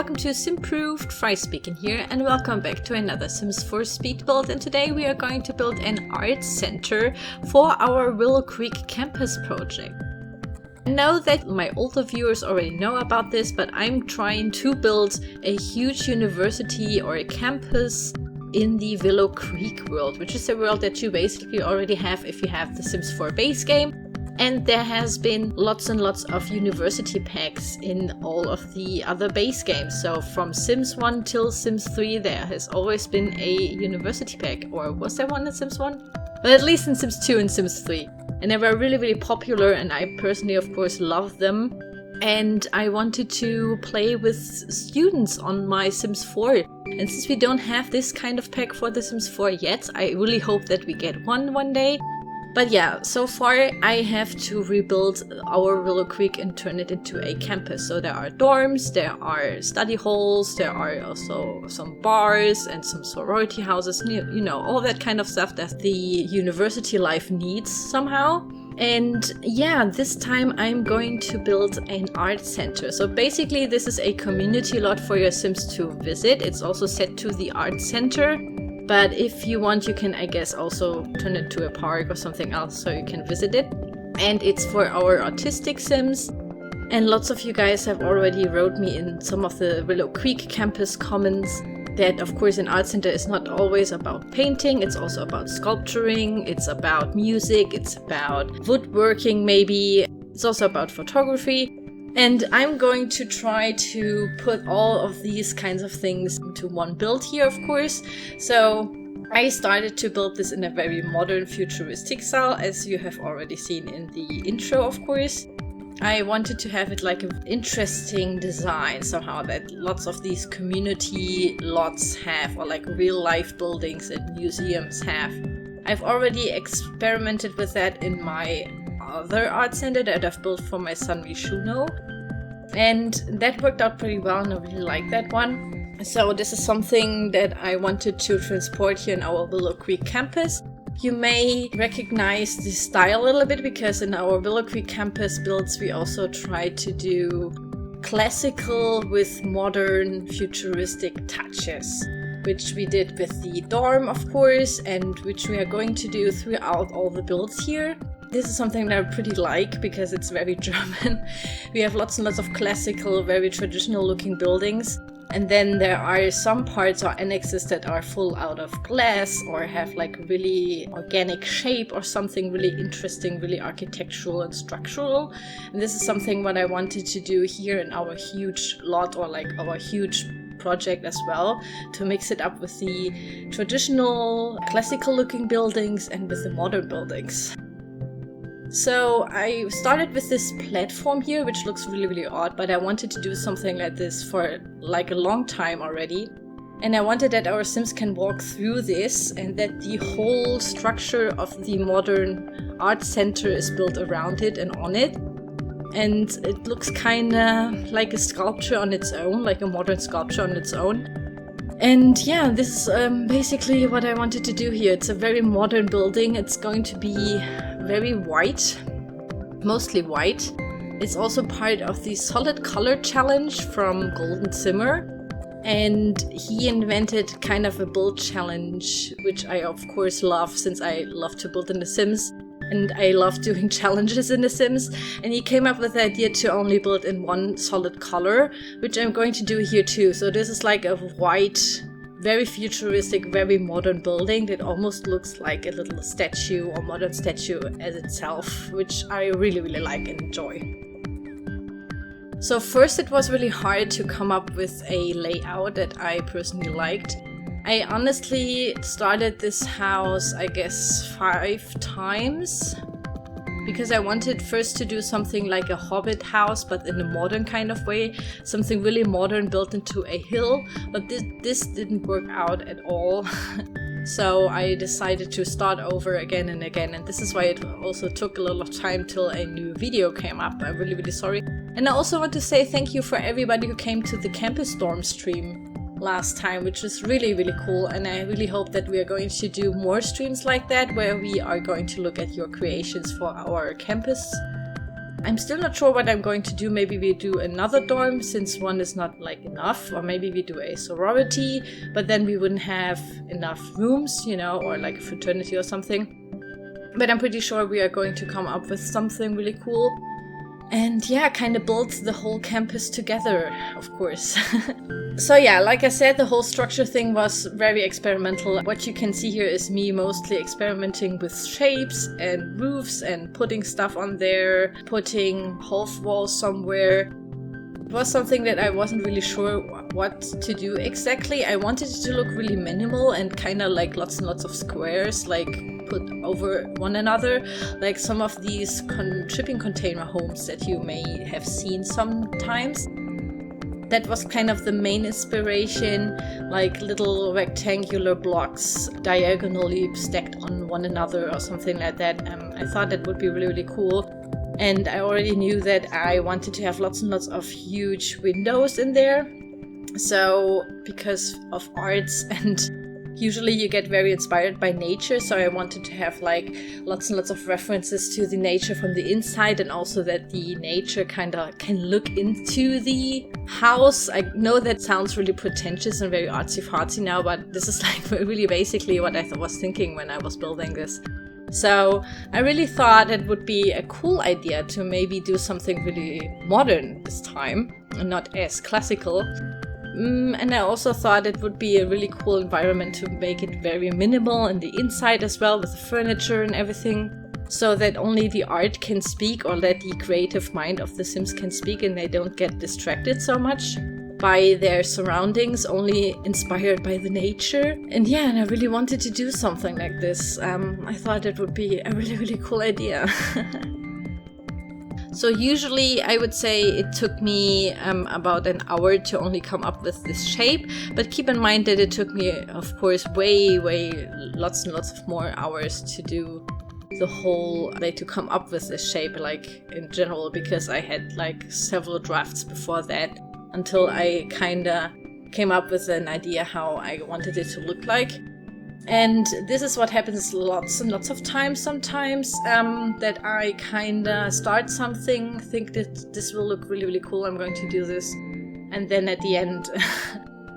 welcome to Simproved, Fry speaking here, and welcome back to another Sims 4 speed build. And today we are going to build an art center for our Willow Creek Campus project. I know that my older viewers already know about this, but I'm trying to build a huge university or a campus in the Willow Creek world, which is a world that you basically already have if you have the Sims 4 base game. And there has been lots and lots of university packs in all of the other base games. So from Sims 1 till Sims 3 there has always been a university pack. Or was there one in Sims 1? But at least in Sims 2 and Sims 3. And they were really, really popular, and I personally of course love them. And I wanted to play with students on my Sims 4. And since we don't have this kind of pack for the Sims 4 yet, I really hope that we get one day. But yeah, so far I have to rebuild our Willow Creek and turn it into a campus. So there are dorms, there are study halls, there are also some bars and some sorority houses, you know, all that kind of stuff that the university life needs somehow. And yeah, this time I'm going to build an art center. So basically this is a community lot for your Sims to visit. It's also set to the art center. But if you want, you can, I guess, also turn it to a park or something else so you can visit it. And it's for our autistic Sims. And lots of you guys have already wrote me in some of the Willow Creek Campus comments that, of course, an art center is not always about painting. It's also about sculpturing. It's about music. It's about woodworking, maybe. It's also about photography. And I'm going to try to put all of these kinds of things into one build here, of course. So I started to build this in a very modern, futuristic style, as you have already seen in the intro, of course. I wanted to have it like an interesting design somehow that lots of these community lots have, or like real life buildings and museums have. I've already experimented with that in my other art center that I've built for my son Vishuno, and that worked out pretty well, and I really like that one. So this is something that I wanted to transport here in our Willow Creek campus. You may recognize the style a little bit because in our Willow Creek campus builds we also try to do classical with modern futuristic touches, which we did with the dorm, of course, and which we are going to do throughout all the builds here. This is something that I pretty like because it's very German. We have lots and lots of classical, very traditional looking buildings. And then there are some parts or annexes that are full out of glass or have like really organic shape or something really interesting, really architectural and structural. And this is something what I wanted to do here in our huge lot, or like our huge project as well, to mix it up with the traditional classical looking buildings and with the modern buildings. So I started with this platform here, which looks really, really odd, but I wanted to do something like this for like a long time already. And I wanted that our Sims can walk through this and that the whole structure of the modern art center is built around it and on it. And it looks kinda like a sculpture on its own, like a modern sculpture on its own. And yeah, this is basically what I wanted to do here. It's a very modern building. It's going to be very white, mostly white. It's also part of the solid color challenge from Golden Simmer. And he invented kind of a build challenge, which I of course love since I love to build in The Sims. And I love doing challenges in The Sims. And he came up with the idea to only build in one solid color, which I'm going to do here too. So this is like a white, very futuristic, very modern building that almost looks like a little statue or modern statue as itself, which I really, really like and enjoy. So first it was really hard to come up with a layout that I personally liked. I honestly started this house, I guess, 5 times because I wanted first to do something like a hobbit house, but in a modern kind of way, something really modern built into a hill, but this didn't work out at all. So I decided to start over again and again, and this is why it also took a lot of time till a new video came up. I'm really, really sorry. And I also want to say thank you for everybody who came to the Campus Storm stream last time, which was really, really cool, and I really hope that we are going to do more streams like that where we are going to look at your creations for our campus. I'm still not sure what I'm going to do. Maybe we do another dorm since one is not like enough, or maybe we do a sorority, but then we wouldn't have enough rooms, you know, or like a fraternity or something. But I'm pretty sure we are going to come up with something really cool. And yeah, kind of build the whole campus together, of course. So yeah, like I said, the whole structure thing was very experimental. What you can see here is me mostly experimenting with shapes and roofs and putting stuff on there, putting half walls somewhere. It was something that I wasn't really sure what to do exactly. I wanted it to look really minimal and kind of like lots and lots of squares, like put over one another, like some of these shipping container homes that you may have seen sometimes. That was kind of the main inspiration, like little rectangular blocks diagonally stacked on one another or something like that. I thought that would be really, really cool. And I already knew that I wanted to have lots and lots of huge windows in there. So because of arts, and usually you get very inspired by nature, so I wanted to have like lots and lots of references to the nature from the inside, and also that the nature kind of can look into the house. I know that sounds really pretentious and very artsy-fartsy now, but this is like really basically what I was thinking when I was building this. So I really thought it would be a cool idea to maybe do something really modern this time, and not as classical. And I also thought it would be a really cool environment to make it very minimal in the inside as well, with the furniture and everything, so that only the art can speak, or that the creative mind of the Sims can speak, and they don't get distracted so much by their surroundings, only inspired by the nature. And yeah, and I really wanted to do something like this. I thought it would be a really, really cool idea. So usually I would say it took me about an hour to only come up with this shape, but keep in mind that it took me, of course, way lots and lots of more hours to do the whole way to come up with this shape, like in general, because I had like several drafts before that until I kinda came up with an idea how I wanted it to look like. And this is what happens lots and lots of times sometimes, that I kinda start something, think that this will look really, really cool, I'm going to do this, and then at the end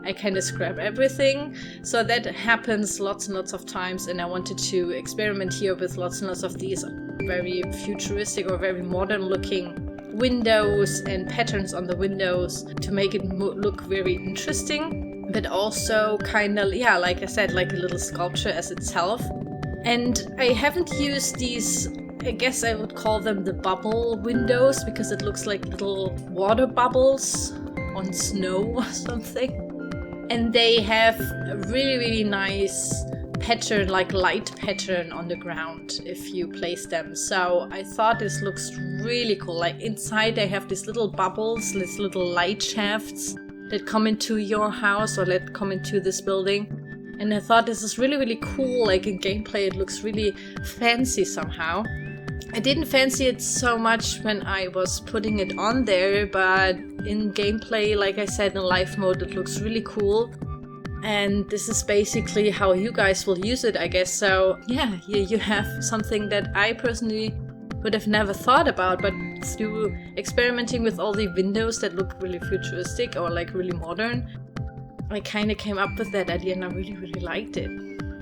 I kinda scrap everything. So that happens lots and lots of times, and I wanted to experiment here with lots and lots of these very futuristic or very modern looking windows and patterns on the windows to make it look very interesting. But also kind of, yeah, like I said, like a little sculpture as itself. And I haven't used these, I guess I would call them the bubble windows, because it looks like little water bubbles on snow or something. And they have a really, really nice pattern, like light pattern on the ground if you place them. So I thought this looks really cool. Like inside they have these little bubbles, these little light shafts that come into your house or that come into this building. And I thought this is really, really cool. Like in gameplay, it looks really fancy somehow. I didn't fancy it so much when I was putting it on there, but in gameplay, like I said, in live mode, it looks really cool. And this is basically how you guys will use it, I guess. So yeah, you have something that I personally would have never thought about, but through experimenting with all the windows that look really futuristic or like really modern, I kind of came up with that idea and I really, really liked it.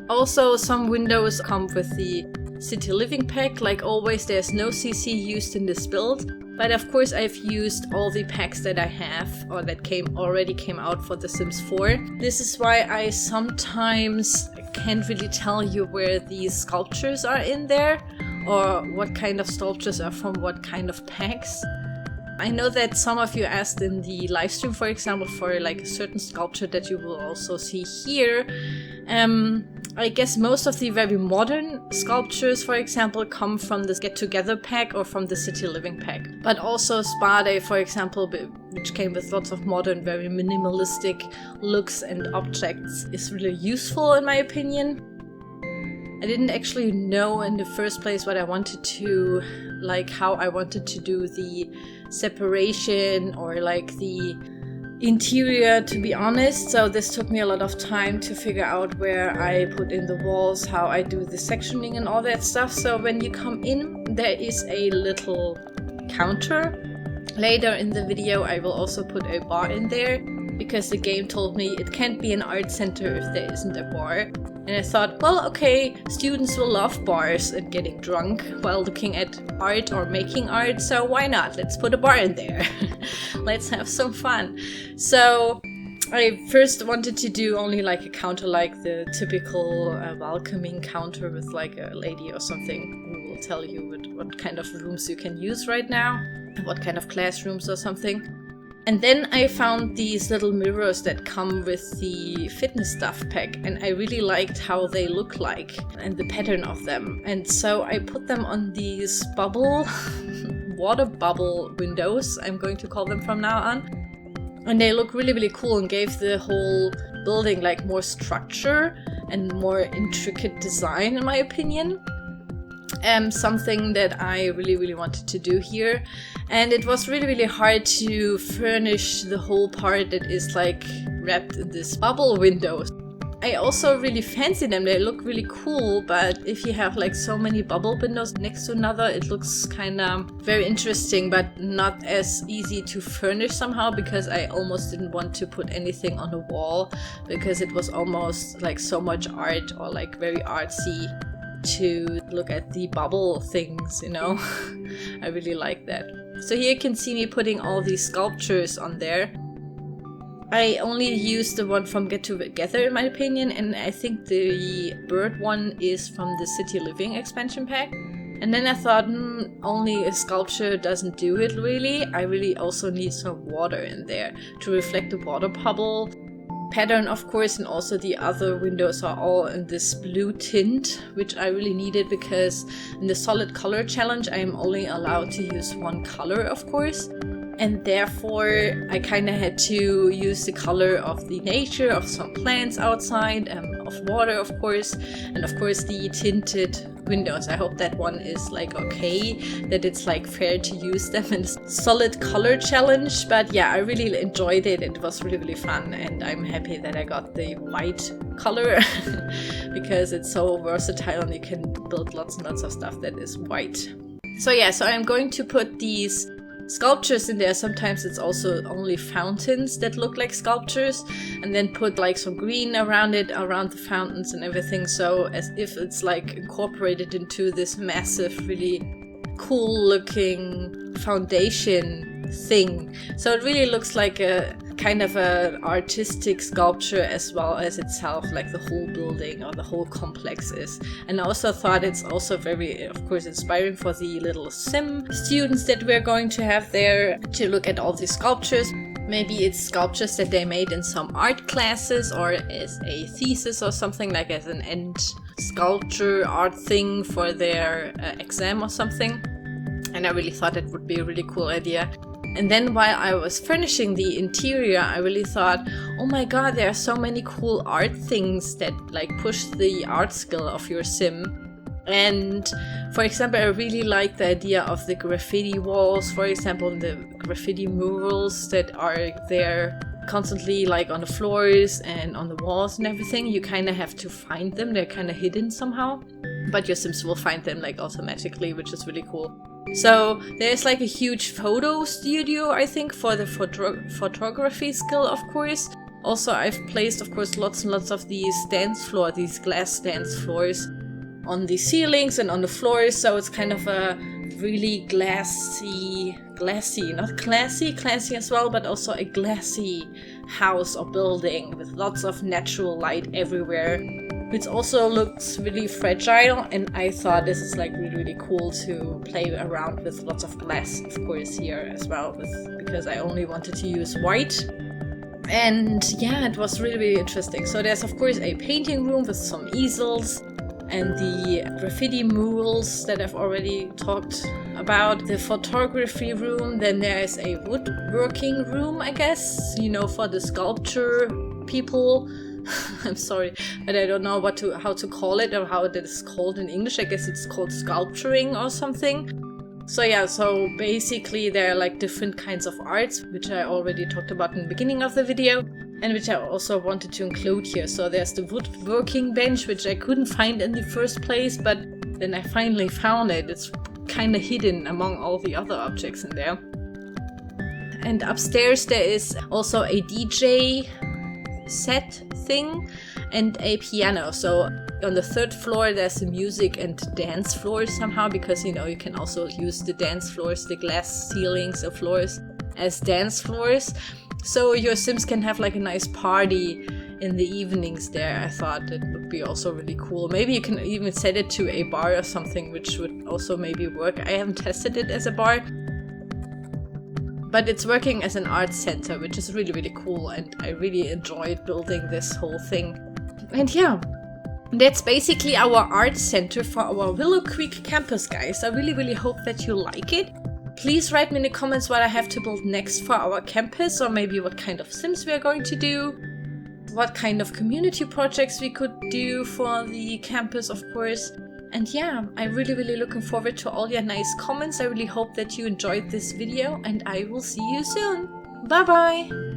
Also, some windows come with the City Living pack. Like always, there's no CC used in this build, but of course I've used all the packs that I have or that already came out for The Sims 4. This is why I sometimes can't really tell you where these sculptures are in there, or what kind of sculptures are from what kind of packs. I know that some of you asked in the live stream, for example, for like a certain sculpture that you will also see here. I guess most of the very modern sculptures, for example, come from the Get Together pack or from the City Living pack. But also Spa Day, for example, which came with lots of modern, very minimalistic looks and objects, is really useful in my opinion. I didn't actually know in the first place what I wanted to, like how I wanted to do the separation or like the interior, to be honest. So this took me a lot of time to figure out where I put in the walls, how I do the sectioning and all that stuff. So when you come in, there is a little counter. Later in the video I will also put a bar in there, because the game told me it can't be an art center if there isn't a bar. And I thought, well, okay, students will love bars and getting drunk while looking at art or making art, so why not? Let's put a bar in there. Let's have some fun. So I first wanted to do only like a counter, like the typical welcoming counter with like a lady or something who will tell you what kind of rooms you can use right now, what kind of classrooms or something. And then I found these little mirrors that come with the fitness stuff pack, and I really liked how they look like and the pattern of them. And so I put them on these water bubble windows, I'm going to call them from now on. And they look really, really cool and gave the whole building like more structure and more intricate design, in my opinion. Something that I really, really wanted to do here. And it was really, really hard to furnish the whole part that is like wrapped in this bubble windows. I also really fancy them, they look really cool, but if you have like so many bubble windows next to another, it looks kind of very interesting, but not as easy to furnish somehow, because I almost didn't want to put anything on the wall, because it was almost like so much art or like very artsy to look at the bubble things, you know. I really like that. So here you can see me putting all these sculptures on there. I only used the one from Get Together, in my opinion, and I think the bird one is from the City Living expansion pack. And then I thought, only a sculpture doesn't do it really. I really also need some water in there to reflect the water bubble pattern, of course, and also the other windows are all in this blue tint, which I really needed, because in the solid color challenge I am only allowed to use one color, of course, and therefore I kind of had to use the color of the nature, of some plants outside, of water, of course, and of course the tinted windows. I hope that one is like okay, that it's like fair to use them in solid color challenge. But yeah, I really enjoyed it. It was really, really fun, and I'm happy that I got the white color because it's so versatile and you can build lots and lots of stuff that is white. So yeah, so I'm going to put these sculptures in there. Sometimes it's also only fountains that look like sculptures, and then put like some green around it, around the fountains and everything, so as if it's like incorporated into this massive, really cool looking foundation thing. So it really looks like a kind of an artistic sculpture as well as itself, like the whole building or the whole complex is. And I also thought it's also very, of course, inspiring for the little sim students that we're going to have there to look at all these sculptures. Maybe it's sculptures that they made in some art classes or as a thesis or something, like as an end sculpture art thing for their exam or something. And I really thought it would be a really cool idea. And then while I was furnishing the interior, I really thought, oh my god, there are so many cool art things that like push the art skill of your sim. And for example, I really like the idea of the graffiti walls, for example, the graffiti murals that are there constantly, like on the floors and on the walls and everything. You kind of have to find them, they're kind of hidden somehow, but your sims will find them like automatically, which is really cool. So there's like a huge photo studio, I think, for the photography skill, of course. Also, I've placed, of course, lots and lots of these these glass dance floors on the ceilings and on the floors. So it's kind of a really glassy, not classy as well, but also a glassy house or building with lots of natural light everywhere. It also looks really fragile, and I thought this is like really, really cool to play around with lots of glass, of course, here as well, because I only wanted to use white. And yeah, it was really, really interesting. So there's of course a painting room with some easels and the graffiti murals that I've already talked about, the photography room. Then there's a woodworking room, I guess, you know, for the sculpture people. I'm sorry, but I don't know how to call it or how it is called in English. I guess it's called sculpturing or something. So yeah, so basically there are like different kinds of arts, which I already talked about in the beginning of the video, and which I also wanted to include here. So there's the woodworking bench, which I couldn't find in the first place, but then I finally found it. It's kind of hidden among all the other objects in there. And upstairs there is also a DJ set thing and a piano. So on the 3rd floor there's a music and dance floor somehow, because you know you can also use the dance floors, the glass ceilings of floors, as dance floors. So your Sims can have like a nice party in the evenings there. I thought it would be also really cool. Maybe you can even set it to a bar or something, which would also maybe work. I haven't tested it as a bar, but it's working as an art center, which is really, really cool, and I really enjoyed building this whole thing. And yeah, that's basically our art center for our Willow Creek campus, guys. I really, really hope that you like it. Please write me in the comments what I have to build next for our campus, or maybe what kind of Sims we are going to do, what kind of community projects we could do for the campus, of course. And yeah, I'm really, really looking forward to all your nice comments. I really hope that you enjoyed this video, and I will see you soon. Bye bye!